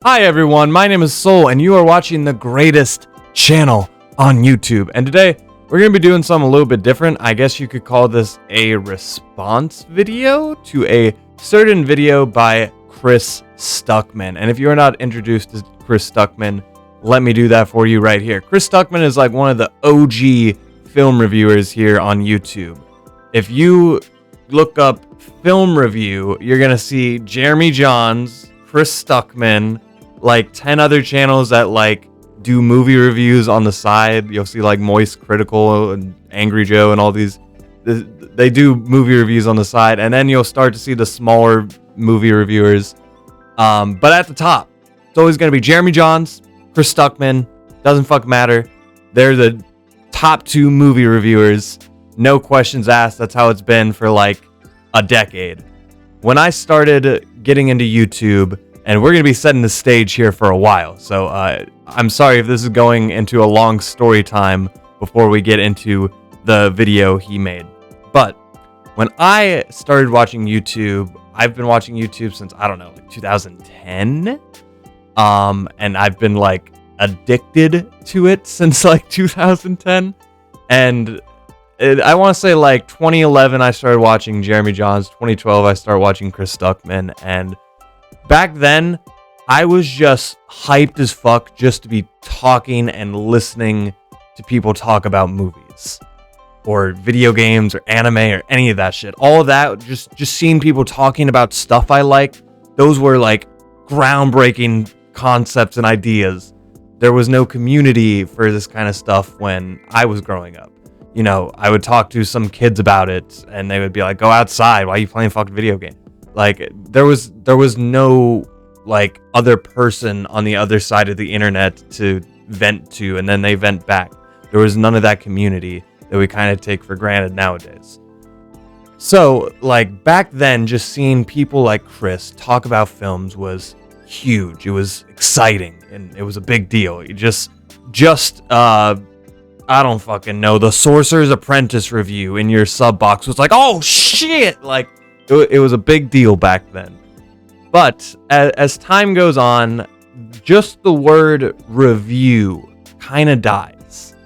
Hi everyone, my name is Sol, and you are watching the greatest channel on YouTube. And today, we're going to be doing something a little bit different. I guess you could call this a response video to a certain video by Chris Stuckmann. And if you are not introduced to Chris Stuckmann, let me do that for you right here. Chris Stuckmann is like one of the OG film reviewers here on YouTube. If you look up film review, you're going to see Jeremy Johns, Chris Stuckmann, like 10 other channels that like do movie reviews on the side. You'll see like Moist Critical and Angry Joe and all these. They do movie reviews on the side, and then you'll start to see the smaller movie reviewers. But at the top, it's always going to be Jeremy Johns, Chris Stuckmann. Doesn't fucking matter. They're the top two movie reviewers. No questions asked. That's how it's been for like a decade. When I started getting into YouTube, and we're going to be setting the stage here for a while, so I'm sorry if this is going into a long story time before we get into the video he made. But when I started watching YouTube, I've been watching YouTube since, I don't know, like 2010, and I've been like addicted to it since like 2010, and I want to say like 2011 I started watching Jeremy Johns, 2012 I started watching Chris Stuckmann, and back then, I was just hyped as fuck just to be talking and listening to people talk about movies or video games or anime or any of that shit. All of that, just seeing people talking about stuff I like, those were like groundbreaking concepts and ideas. There was no community for this kind of stuff when I was growing up. You know, I would talk to some kids about it and they would be like, go outside, why are you playing fucking video games? Like, there was no, like, other person on the other side of the internet to vent to, and then they vent back. There was none of that community that we kind of take for granted nowadays. So, like, back then, just seeing people like Chris talk about films was huge. It was exciting, and it was a big deal. You just I don't fucking know, the Sorcerer's Apprentice review in your sub box was like, oh, shit! Like, it was a big deal back then. But as time goes on, just the word review kind of dies.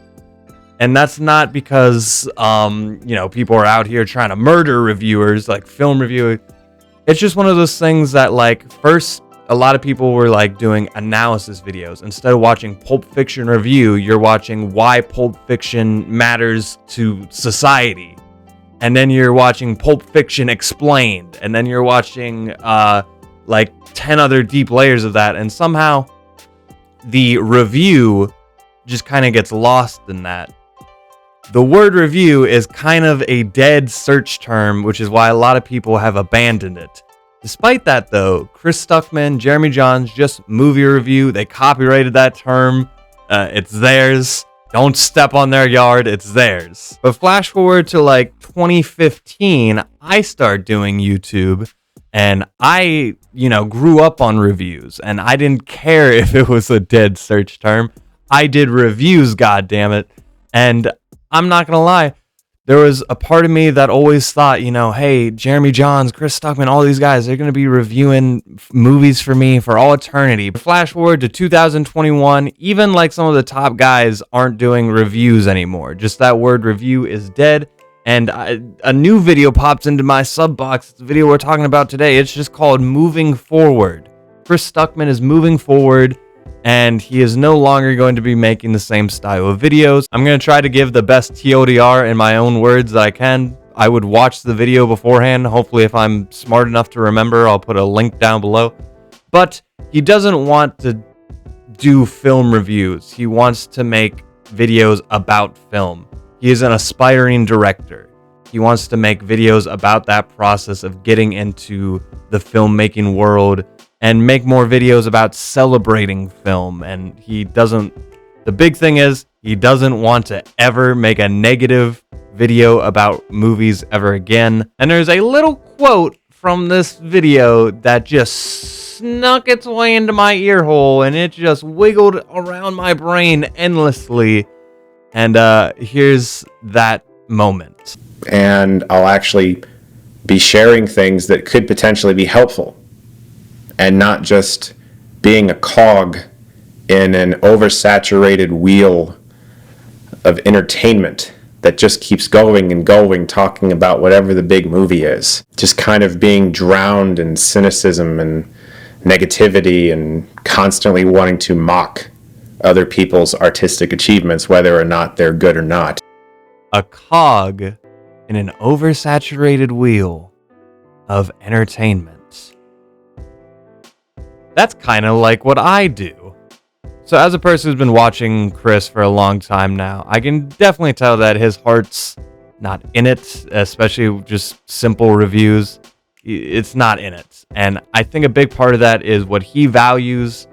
And that's not because, people are out here trying to murder reviewers, like film review. It's just one of those things that, like, first, a lot of people were, like, doing analysis videos. Instead of watching Pulp Fiction review, you're watching why Pulp Fiction matters to society. And then you're watching Pulp Fiction Explained. And then you're watching, like, 10 other deep layers of that. And somehow, the review just kind of gets lost in that. The word review is kind of a dead search term, which is why a lot of people have abandoned it. Despite that, though, Chris Stuckmann, Jeremy Johns, just movie review. They copyrighted that term. It's theirs. Don't step on their yard, it's theirs. But flash forward to like 2015, I started doing YouTube, and I, grew up on reviews, and I didn't care if it was a dead search term. I did reviews, goddammit. And I'm not gonna lie, there was a part of me that always thought, hey, Jeremy Johns, Chris Stuckmann, all these guys, they're going to be reviewing movies for me for all eternity. Flash forward to 2021, even like some of the top guys aren't doing reviews anymore. Just that word review is dead. And a new video pops into my sub box. It's the video we're talking about today. It's just called Moving Forward. Chris Stuckmann is moving forward, and he is no longer going to be making the same style of videos. I'm going to try to give the best TLDR in my own words that I can. I would watch the video beforehand. Hopefully, if I'm smart enough to remember, I'll put a link down below. But he doesn't want to do film reviews. He wants to make videos about film. He is an aspiring director. He wants to make videos about that process of getting into the filmmaking world and make more videos about celebrating film. And the big thing is, he doesn't want to ever make a negative video about movies ever again. And there's a little quote from this video that just snuck its way into my ear hole, and it just wiggled around my brain endlessly. And here's that moment. And I'll actually be sharing things that could potentially be helpful and not just being a cog in an oversaturated wheel of entertainment that just keeps going and going, talking about whatever the big movie is. Just kind of being drowned in cynicism and negativity and constantly wanting to mock other people's artistic achievements, whether or not they're good or not. A cog in an oversaturated wheel of entertainment. That's kind of like what I do. So as a person who's been watching Chris for a long time now, I can definitely tell that his heart's not in it, especially just simple reviews. It's not in it. And I think a big part of that is what he values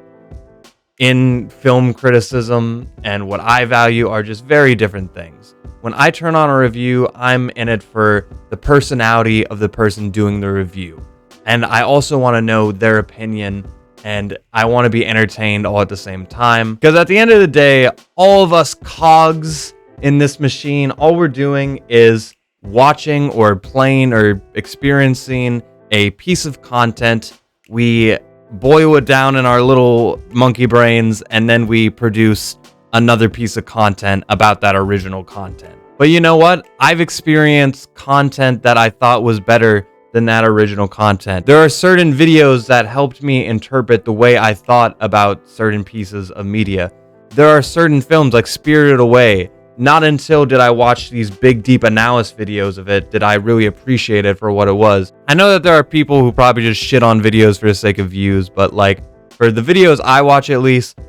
in film criticism and what I value are just very different things. When I turn on a review, I'm in it for the personality of the person doing the review. And I also want to know their opinion, and I want to be entertained all at the same time. Because at the end of the day, all of us cogs in this machine, all we're doing is watching or playing or experiencing a piece of content. We boil it down in our little monkey brains, and then we produce another piece of content about that original content. But you know what? I've experienced content that I thought was better than that original content. There are certain videos that helped me interpret the way I thought about certain pieces of media. There are certain films like Spirited Away. Not until did I watch these big, deep analysis videos of it did I really appreciate it for what it was. I know that there are people who probably just shit on videos for the sake of views, but like, for the videos I watch at least,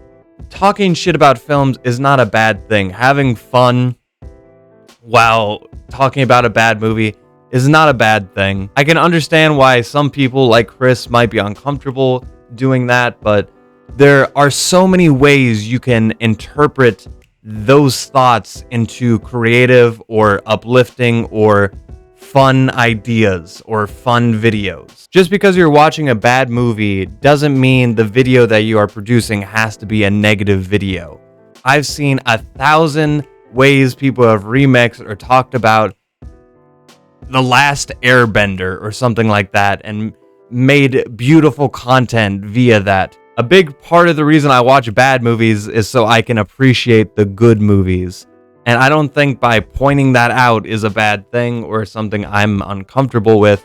talking shit about films is not a bad thing. Having fun while talking about a bad movie is not a bad thing. I can understand why some people like Chris might be uncomfortable doing that, but there are so many ways you can interpret those thoughts into creative or uplifting or fun ideas or fun videos. Just because you're watching a bad movie doesn't mean the video that you are producing has to be a negative video. I've seen 1,000 ways people have remixed or talked about The Last Airbender or something like that and made beautiful content via that. A big part of the reason I watch bad movies is so I can appreciate the good movies. And I don't think by pointing that out is a bad thing or something I'm uncomfortable with.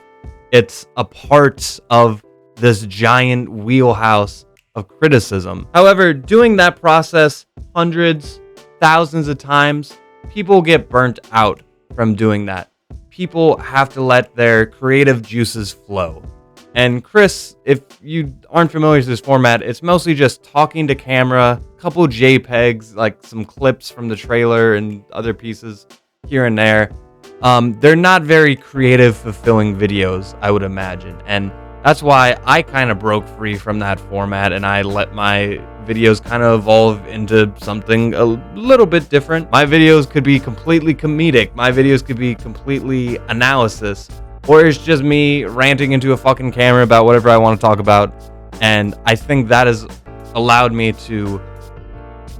It's a part of this giant wheelhouse of criticism. However, doing that process hundreds, thousands of times, people get burnt out from doing that. People have to let their creative juices flow. And Chris, if you aren't familiar with this format, it's mostly just talking to camera, a couple JPEGs, like some clips from the trailer and other pieces here and there. They're not very creative, fulfilling videos, I would imagine. And that's why I kind of broke free from that format and I let my videos kind of evolve into something a little bit different. My videos could be completely comedic. My videos could be completely analysis. Or it's just me ranting into a fucking camera about whatever I want to talk about. And I think that has allowed me to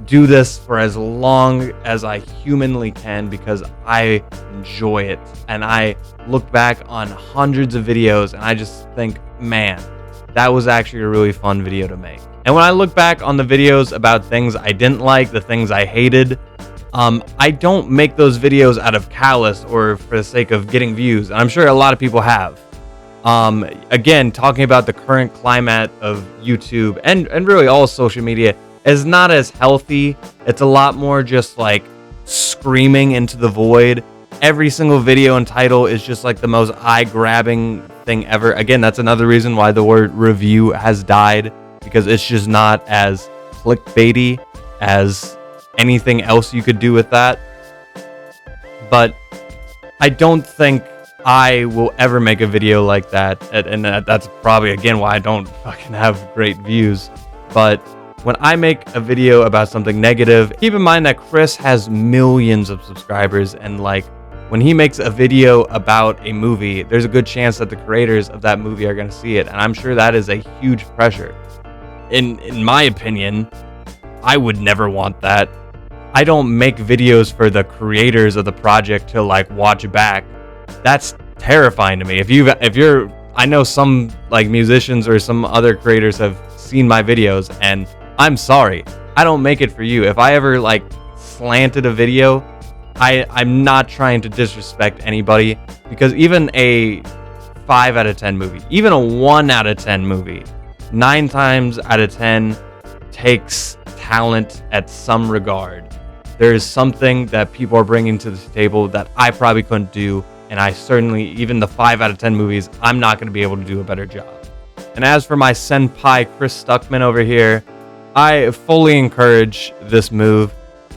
do this for as long as I humanly can because I enjoy it. And I look back on hundreds of videos and I just think, man, that was actually a really fun video to make. And when I look back on the videos about things I didn't like, the things I hated, I don't make those videos out of callous or for the sake of getting views. And I'm sure a lot of people have. Again, talking about the current climate of YouTube and really all social media is not as healthy. It's a lot more just like screaming into the void. Every single video and title is just like the most eye-grabbing thing ever. Again, that's another reason why the word review has died, because it's just not as clickbaity as anything else you could do with that. But I don't think I will ever make a video like that, and that's probably again why I don't fucking have great views. But when I make a video about something negative, keep in mind that Chris has millions of subscribers, and like when he makes a video about a movie, there's a good chance that the creators of that movie are going to see it, and I'm sure that is a huge pressure. In my opinion, I would never want that. I don't make videos for the creators of the project to like watch back. That's terrifying to me. If you're, I know some like musicians or some other creators have seen my videos, and I'm sorry. I don't make it for you. If I ever like slanted a video, I'm not trying to disrespect anybody, because even a 5 out of 10 movie, even a 1 out of 10 movie, 9 times out of 10 takes talent at some regard. There is something that people are bringing to the table that I probably couldn't do, and I certainly, even the 5 out of 10 movies, I'm not going to be able to do a better job. And as for my senpai Chris Stuckmann over here, I fully encourage this move.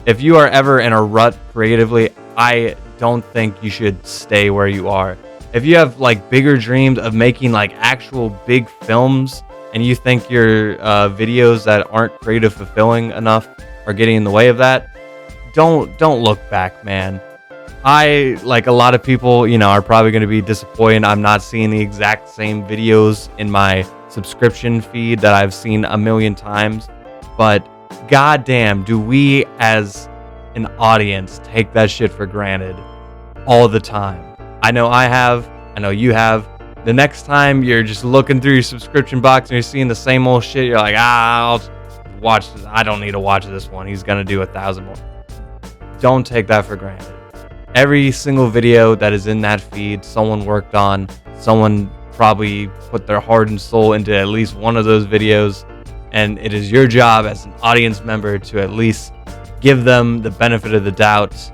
If you are ever in a rut creatively, I don't think you should stay where you are. If you have like bigger dreams of making like actual big films, and you think your videos that aren't creative fulfilling enough are getting in the way of that, don't look back, man. I, like a lot of people, you know, are probably going to be disappointed I'm not seeing the exact same videos in my subscription feed that I've seen a million times, but goddamn, do we as an audience take that shit for granted all the time. I know I have, I know you have. The next time you're just looking through your subscription box and you're seeing the same old shit, you're like, I'll watch this. I don't need to watch this one. He's going to do 1,000 more. Don't take that for granted. Every single video that is in that feed, someone worked on. Someone probably put their heart and soul into at least one of those videos. And it is your job as an audience member to at least give them the benefit of the doubt.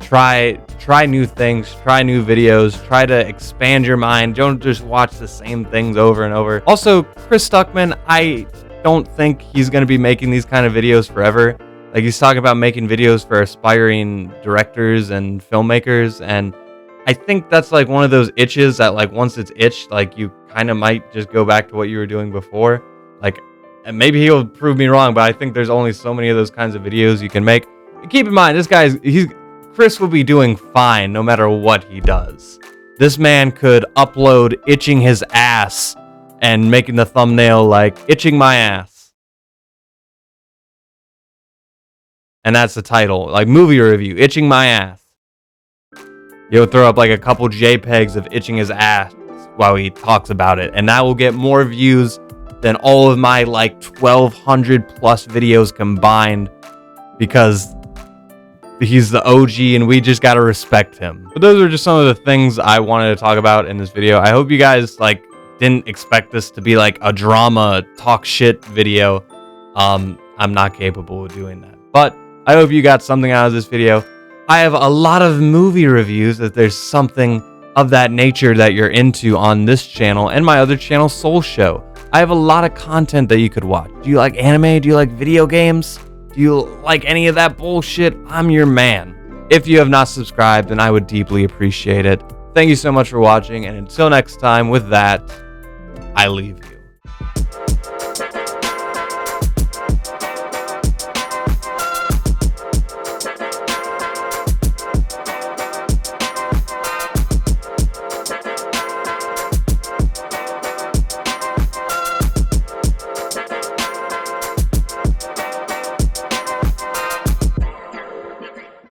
Try new things, try new videos, try to expand your mind. Don't just watch the same things over and over. Also, Chris Stuckmann, I don't think he's going to be making these kind of videos forever. Like, he's talking about making videos for aspiring directors and filmmakers, and I think that's like one of those itches that, like, once it's itched, like, you kind of might just go back to what you were doing before. Like, and maybe he'll prove me wrong, but I think there's only so many of those kinds of videos you can make. Keep in mind, this guy's Chris will be doing fine no matter what he does. This man could upload itching his ass and making the thumbnail like itching my ass. And that's the title, like movie review, itching my ass. He'll throw up like a couple JPEGs of itching his ass while he talks about it. And that will get more views than all of my like 1,200 plus videos combined, because he's the OG and we just gotta respect him. But those are just some of the things I wanted to talk about in this video. I hope you guys like didn't expect this to be like a drama talk shit video. I'm not capable of doing that, but I hope you got something out of this video. I have a lot of movie reviews if there's something of that nature that you're into on this channel and my other channel, Soul Show. I have a lot of content that you could watch. Do you like anime? Do you like video games? Do you like any of that bullshit? I'm your man. If you have not subscribed, then I would deeply appreciate it. Thank you so much for watching, and until next time, with that, I leave you.